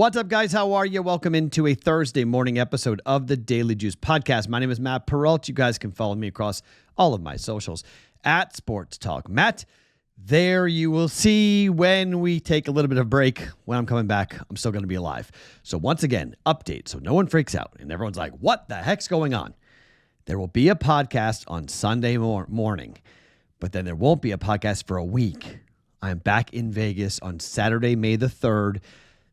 What's up, guys? How are you? Welcome into a Thursday morning episode of the Daily Juice Podcast. My name is Matt Perrault. You guys can follow me across all of my socials at Sports Talk Matt. There you will see when we take a little bit of break. When I'm coming back, I'm still going to be alive. So once again, update so no one freaks out and everyone's like, what the heck's going on? There will be a podcast on Sunday morning, but then there won't be a podcast for a week. I'm back in Vegas on Saturday, May the 3rd.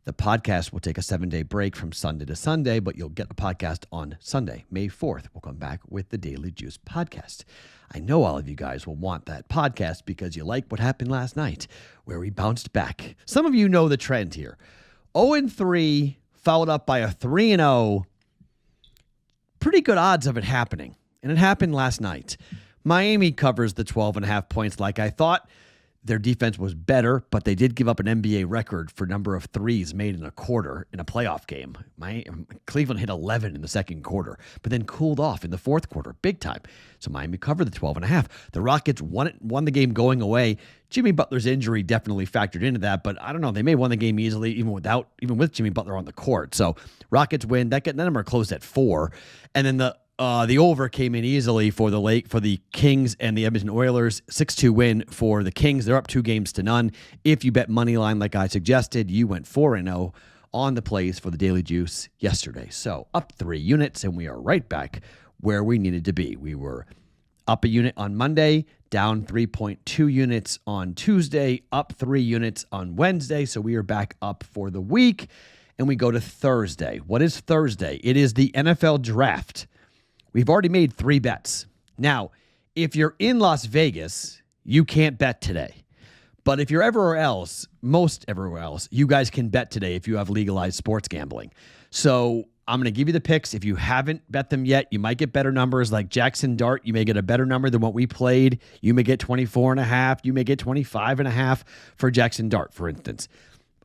The podcast will take a 7-day break from Sunday to Sunday, but you'll get a podcast on Sunday, May 4th. We'll come back with the Daily Juice Podcast. I know all of you guys will want that podcast because you like what happened last night, where we bounced back. Some of you know the trend here. 0-3, followed up by a 3-0. Pretty good odds of it happening, and it happened last night. Miami covers the 12.5 points like I thought. Their defense was better, but they did give up an NBA record for number of threes made in a quarter in a playoff game. Cleveland hit 11 in the second quarter, but then cooled off in the fourth quarter, big time. So Miami covered the 12.5. The Rockets won the game going away. Jimmy Butler's injury definitely factored into that, but I don't know. They may have won the game easily even with Jimmy Butler on the court. So Rockets win. That number closed at 4, and then the over came in easily for the Kings and the Edmonton Oilers. 6-2 win for the Kings. They're up 2-0. If you bet money line like I suggested, you went 4-0 on the plays for the Daily Juice yesterday. So up 3 units, and we are right back where we needed to be. We were up a unit on Monday, down 3.2 units on Tuesday, up 3 units on Wednesday. So we are back up for the week, and we go to Thursday. What is Thursday? It is the NFL Draft. We've already made 3 bets. Now, if you're in Las Vegas, you can't bet today. But if you're everywhere else, most everywhere else, you guys can bet today if you have legalized sports gambling. So I'm going to give you the picks. If you haven't bet them yet, you might get better numbers like Jackson Dart. You may get a better number than what we played. You may get 24.5. You may get 25.5 for Jackson Dart, for instance.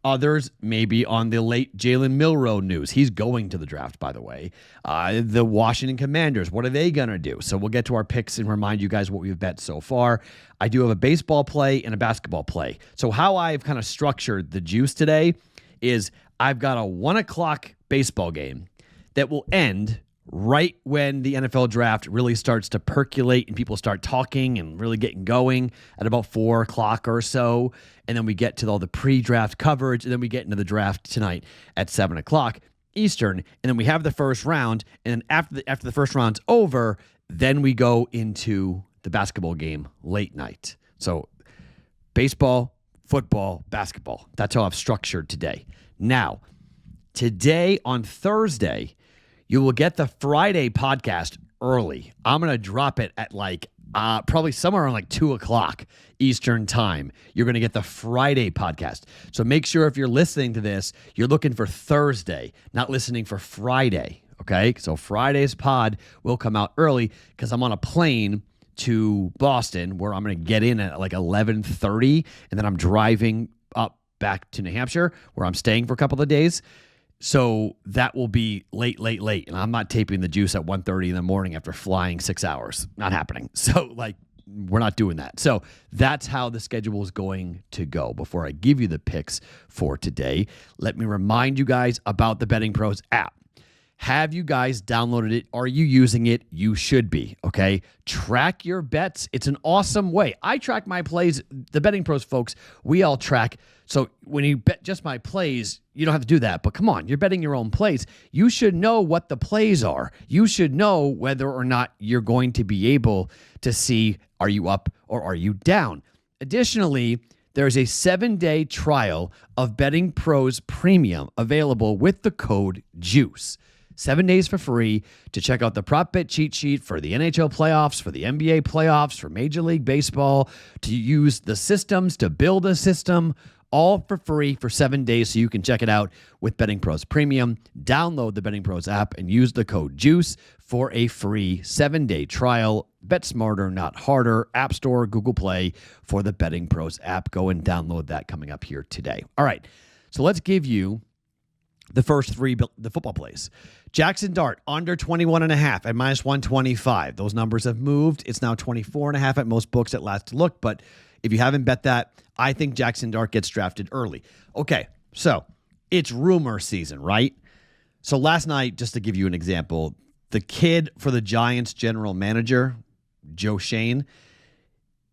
Others may be on the late Jalen Milroe news. He's going to the draft, by the way. The Washington Commanders, what are they going to do? So we'll get to our picks and remind you guys what we've bet so far. I do have a baseball play and a basketball play. So how I've kind of structured the juice today is I've got a 1 o'clock baseball game that will end right when the NFL draft really starts to percolate and people start talking and really getting going at about 4 o'clock or so. And then we get to all the pre-draft coverage, and then we get into the draft tonight at 7 o'clock Eastern. And then we have the first round. And then after the first round's over, then we go into the basketball game late night. So baseball, football, basketball. That's how I've structured today. Now, today on Thursday, you will get the Friday podcast early. I'm going to drop it at probably somewhere around 2 o'clock Eastern time. You're going to get the Friday podcast. So make sure if you're listening to this, you're looking for Thursday, not listening for Friday. Okay? So Friday's pod will come out early because I'm on a plane to Boston where I'm going to get in at 11:30, and then I'm driving up back to New Hampshire where I'm staying for a couple of days. So that will be late. And I'm not taping the juice at 1:30 in the morning after flying 6 hours. Not happening. So we're not doing that. So that's how the schedule is going to go. Before I give you the picks for today, let me remind you guys about the BettingPros app. Have you guys downloaded it? Are you using it? You should be, okay? Track your bets. It's an awesome way. I track my plays. The BettingPros folks, we all track. So when you bet just my plays, you don't have to do that. But come on, you're betting your own plays. You should know what the plays are. You should know whether or not you're going to be able to see, are you up or are you down? Additionally, there's a 7-day trial of BettingPros Premium available with the code JUICE. 7 days for free to check out the prop bet cheat sheet for the NHL playoffs, for the NBA playoffs, for Major League Baseball, to use the systems, to build a system, all for free for 7 days so you can check it out with BettingPros Premium. Download the BettingPros app and use the code JUICE for a free 7-day trial. Bet smarter, not harder. App Store, Google Play for the BettingPros app. Go and download that coming up here today. All right, so let's give you the first 3, the football plays. Jackson Dart, under 21.5 at minus 125. Those numbers have moved. It's now 24.5 at most books at last look. But if you haven't bet that, I think Jackson Dart gets drafted early. Okay, so it's rumor season, right? So last night, just to give you an example, the kid for the Giants general manager, Joe Shane,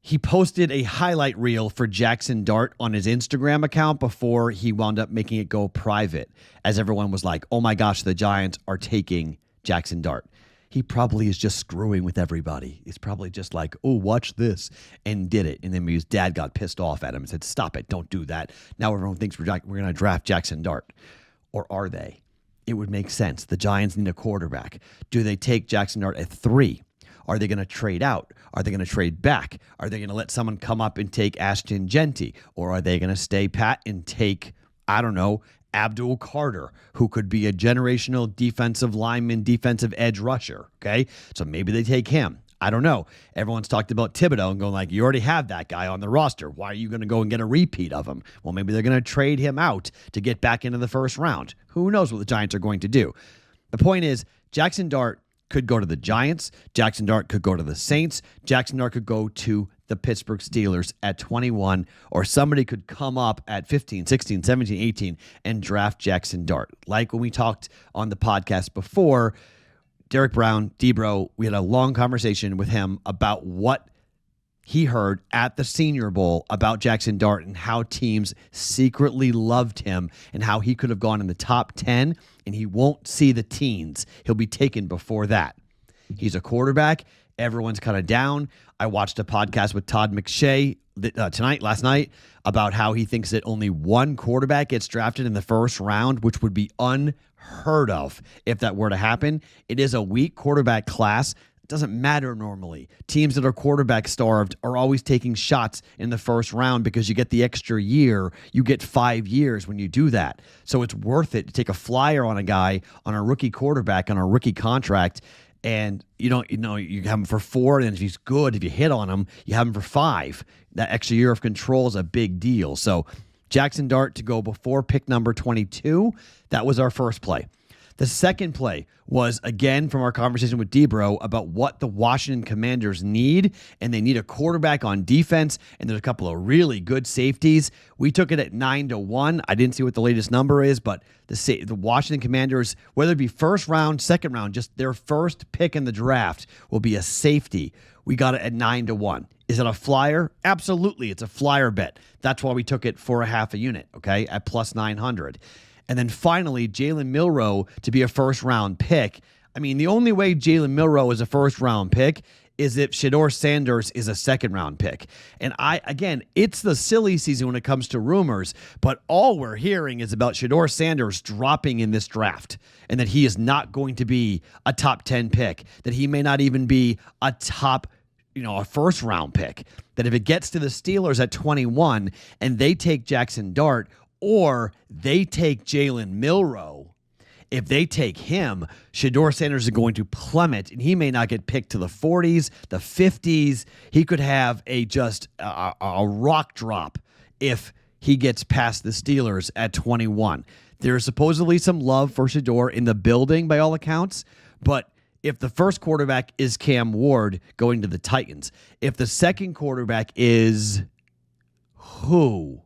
he posted a highlight reel for Jackson Dart on his Instagram account before he wound up making it go private, as everyone was like, oh my gosh, the Giants are taking Jackson Dart. He probably is just screwing with everybody. He's probably just like, oh, watch this, and did it. And then his dad got pissed off at him and said, stop it, don't do that. Now everyone thinks we're going to draft Jackson Dart. Or are they? It would make sense. The Giants need a quarterback. Do they take Jackson Dart at 3? Are they going to trade out? Are they going to trade back? Are they going to let someone come up and take Ashton Genty? Or are they going to stay pat and take, I don't know, Abdul Carter, who could be a generational defensive lineman, defensive edge rusher, okay? So maybe they take him. I don't know. Everyone's talked about Thibodeau and going like, you already have that guy on the roster. Why are you going to go and get a repeat of him? Well, maybe they're going to trade him out to get back into the first round. Who knows what the Giants are going to do? The point is, Jackson Dart could go to the Giants. Jackson Dart could go to the Saints. Jackson Dart could go to the Pittsburgh Steelers at 21, or somebody could come up at 15, 16, 17, 18 and draft Jackson Dart. Like when we talked on the podcast before, Derek Brown, D-Bro, we had a long conversation with him about what he heard at the Senior Bowl about Jackson Dart and how teams secretly loved him and how he could have gone in the top 10 and he won't see the teens. He'll be taken before that. He's a quarterback. Everyone's kind of down. I watched a podcast with Todd McShay last night, about how he thinks that only one quarterback gets drafted in the first round, which would be unheard of if that were to happen. It is a weak quarterback class. It doesn't matter normally. Teams that are quarterback starved are always taking shots in the first round because you get the extra year. You get 5 years when you do that. So it's worth it to take a flyer on a guy, on a rookie quarterback, on a rookie contract. And you have him for 4, and if he's good, if you hit on him, you have him for 5. That extra year of control is a big deal. So Jackson Dart to go before pick number 22, that was our first play. The second play was, again, from our conversation with D-Bro about what the Washington Commanders need, and they need a quarterback on defense, and there's a couple of really good safeties. We took it at 9-1. I didn't see what the latest number is, but the Washington Commanders, whether it be first round, second round, just their first pick in the draft will be a safety. We got it at 9-1. Is it a flyer? Absolutely, it's a flyer bet. That's why we took it for a half a unit, okay, at plus 900. And then finally, Jalen Milroe to be a first-round pick. I mean, the only way Jalen Milroe is a first-round pick is if Shedeur Sanders is a second-round pick. And again, it's the silly season when it comes to rumors, but all we're hearing is about Shedeur Sanders dropping in this draft and that he is not going to be a top 10 pick, that he may not even be a top, a first-round pick, that if it gets to the Steelers at 21 and they take Jackson Dart, or they take Jalen Milroe, if they take him, Shedeur Sanders is going to plummet, and he may not get picked to the 40s, the 50s. He could have a rock drop if he gets past the Steelers at 21. There's supposedly some love for Shedeur in the building by all accounts, but if the first quarterback is Cam Ward going to the Titans, if the second quarterback is who?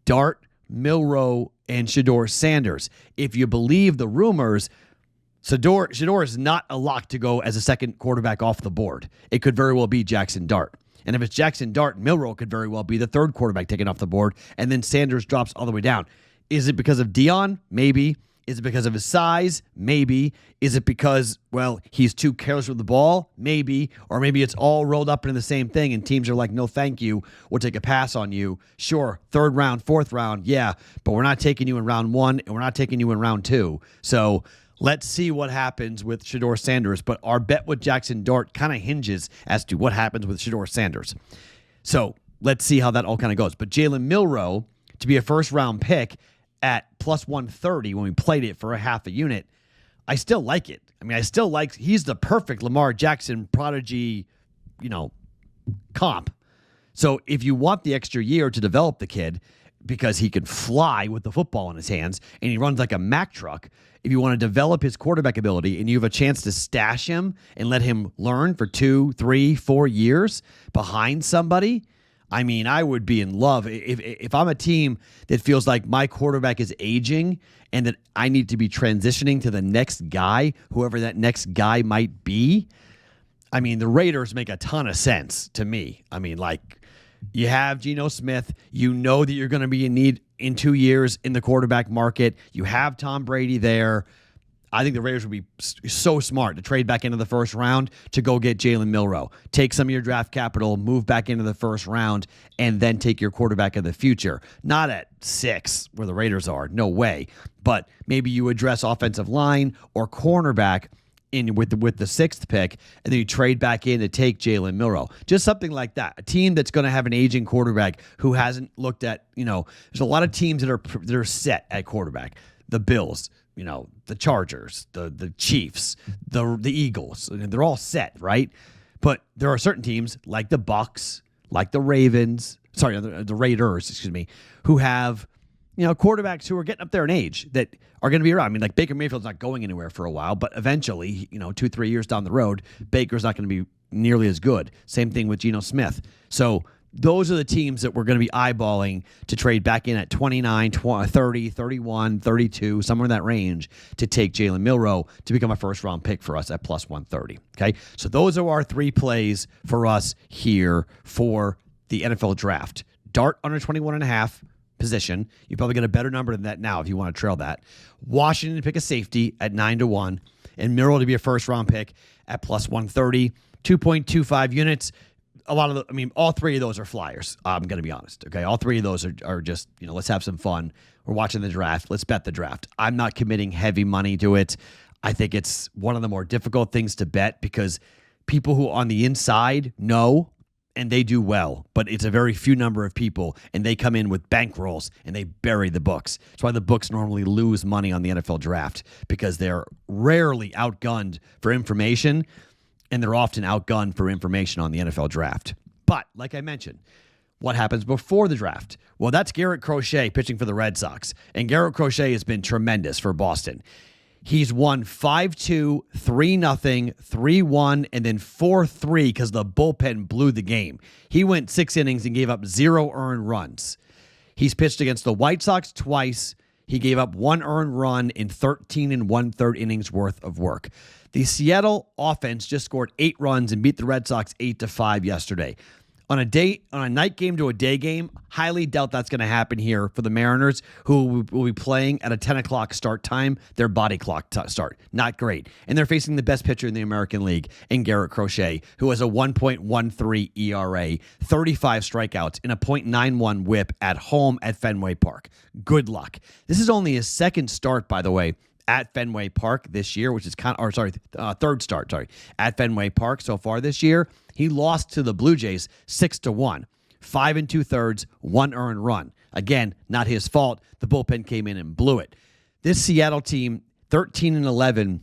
Dart, Milroe, and Shedeur Sanders. If you believe the rumors, Shedeur is not a lock to go as a second quarterback off the board. It could very well be Jackson Dart. And if it's Jackson Dart, Milroe could very well be the third quarterback taken off the board, and then Sanders drops all the way down. Is it because of Dion? Maybe. Is it because of his size? Maybe. Is it because, he's too careless with the ball? Maybe. Or maybe it's all rolled up into the same thing and teams are like, no, thank you. We'll take a pass on you. Sure, third round, fourth round, yeah, but we're not taking you in round 1 and we're not taking you in round 2. So let's see what happens with Shedeur Sanders. But our bet with Jackson Dart kind of hinges as to what happens with Shedeur Sanders. So let's see how that all kind of goes. But Jalen Milroe to be a first-round pick at plus 130 when we played it for a half a unit, I still like it. I mean, he's the perfect Lamar Jackson prodigy, comp. So if you want the extra year to develop the kid because he can fly with the football in his hands and he runs like a Mack truck, if you want to develop his quarterback ability and you have a chance to stash him and let him learn for 2, 3, 4 years behind somebody, I mean, I would be in love if I'm a team that feels like my quarterback is aging and that I need to be transitioning to the next guy, whoever that next guy might be. I mean, the Raiders make a ton of sense to me. I mean, like, you have Geno Smith. You know that you're going to be in need in 2 years in the quarterback market. You have Tom Brady there. I think the Raiders would be so smart to trade back into the first round to go get Jalen Milroe. Take some of your draft capital, move back into the first round, and then take your quarterback of the future. Not at 6 where the Raiders are. No way. But maybe you address offensive line or cornerback in with the 6th pick, and then you trade back in to take Jalen Milroe. Just something like that. A team that's going to have an aging quarterback who hasn't looked at, there's a lot of teams that are set at quarterback. The Bills, the Chargers, the Chiefs, the Eagles. They're all set, right? But there are certain teams like the Bucs, like the Ravens, the Raiders, who have quarterbacks who are getting up there in age that are going to be around. I mean, like Baker Mayfield's not going anywhere for a while, but eventually, 2-3 years down the road, Baker's not going to be nearly as good. Same thing with Geno Smith. So those are the teams that we're going to be eyeballing to trade back in at 29, 30, 31, 32, somewhere in that range to take Jalen Milroe to become a first-round pick for us at plus 130. Okay, so those are our 3 plays for us here for the NFL draft. Dart under 21.5. position. You probably get a better number than that now if you want to trail that. Washington to pick a safety at 9-1, and Milroe to be a first-round pick at plus 130. 2.25 units. All 3 of those are flyers. I'm going to be honest. Okay, all 3 of those are just let's have some fun. We're watching the draft. Let's bet the draft. I'm not committing heavy money to it. I think it's one of the more difficult things to bet because people who on the inside know. And they do well, but it's a very few number of people, and they come in with bankrolls, and they bury the books. That's why the books normally lose money on the NFL draft, because they're rarely outgunned for information, and they're often outgunned for information on the NFL draft. But, like I mentioned, what happens before the draft? Well, that's Garrett Crochet pitching for the Red Sox, and Garrett Crochet has been tremendous for Boston. He's won 5-2, 3-0, 3-1, and then 4-3 because the bullpen blew the game. He went 6 innings and gave up 0 earned runs. He's pitched against the White Sox twice. He gave up 1 earned run in 13 1/3 innings worth of work. The Seattle offense just scored 8 runs and beat the Red Sox 8-5 yesterday. On a night game to a day game, highly doubt that's going to happen here for the Mariners, who will be playing at a 10 o'clock start time, their body clock start. Not great. And they're facing the best pitcher in the American League in Garrett Crochet, who has a 1.13 ERA, 35 strikeouts, and a .91 whip at home at Fenway Park. Good luck. This is only his 2nd start, by the way, at Fenway Park this year, which is third start, at Fenway Park so far this year. He lost to the Blue Jays 6-1, 5 2/3, 1 earned run. Again, not his fault. The bullpen came in and blew it. This Seattle team, 13-11,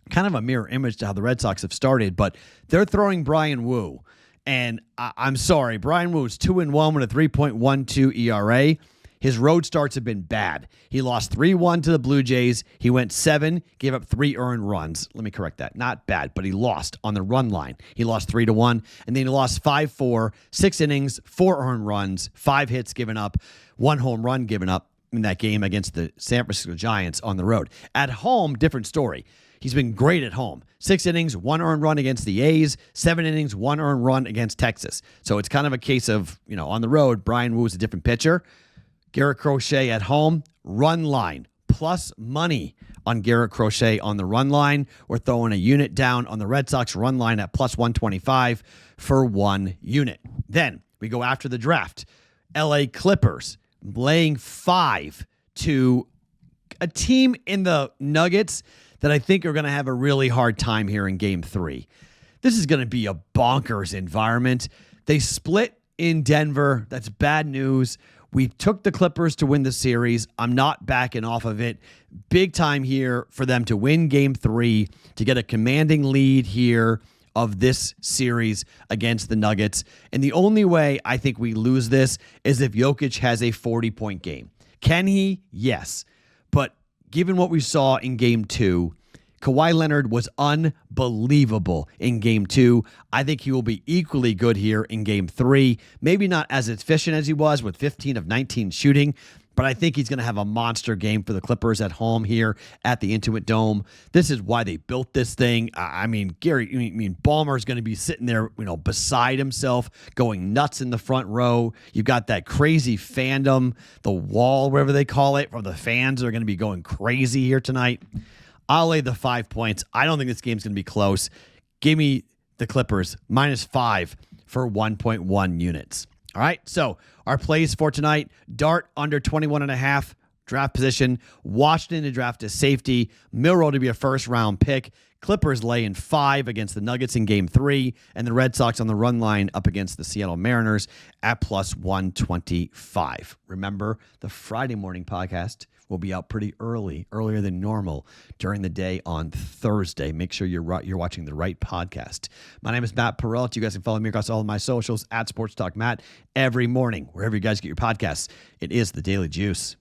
kind of a mirror image to how the Red Sox have started, but they're throwing Brian Wu. And I'm sorry, Brian Wu is 2-1 with a 3.12 ERA. His road starts have been bad. He lost 3-1 to the Blue Jays. He went 7, gave up 3 earned runs. Let me correct that. Not bad, but he lost on the run line. He lost 3-1, and then he lost 5-4, 6 innings, 4 earned runs, 5 hits given up, 1 home run given up in that game against the San Francisco Giants on the road. At home, different story. He's been great at home. 6 innings, 1 earned run against the A's, 7 innings, 1 earned run against Texas. So it's kind of a case of, on the road, Brian Wu is a different pitcher. Garrett Crochet at home, run line, plus money on Garrett Crochet on the run line. We're throwing a unit down on the Red Sox run line at plus 125 for 1 unit. Then we go after the draft. LA Clippers laying 5 to a team in the Nuggets that I think are going to have a really hard time here in Game 3. This is going to be a bonkers environment. They split in Denver. That's bad news. We took the Clippers to win the series. I'm not backing off of it. Big time here for them to win Game 3, to get a commanding lead here of this series against the Nuggets. And the only way I think we lose this is if Jokic has a 40-point game. Can he? Yes. But given what we saw in Game 2, Kawhi Leonard was unbelievable in game 2. I think he will be equally good here in game 3. Maybe not as efficient as he was with 15 of 19 shooting, but I think he's going to have a monster game for the Clippers at home here at the Intuit Dome. This is why they built this thing. Ballmer's going to be sitting there, beside himself, going nuts in the front row. You've got that crazy fandom, the wall, whatever they call it, from the fans are going to be going crazy here tonight. I'll lay the 5 points. I don't think this game's going to be close. Give me the Clippers -5 for 1.1 units. All right, so our plays for tonight: Dart under 21.5 draft position, Washington to draft a safety, Milroe to be a first-round pick, Clippers laying 5 against the Nuggets in game 3, and the Red Sox on the run line up against the Seattle Mariners at +125. Remember, the Friday morning podcast will be out pretty earlier than normal during the day on Thursday. Make sure you're watching the right podcast. My name is Matt Perrault. You guys can follow me across all of my socials at Sports Talk Matt every morning, wherever you guys get your podcasts. It is the Daily Juice.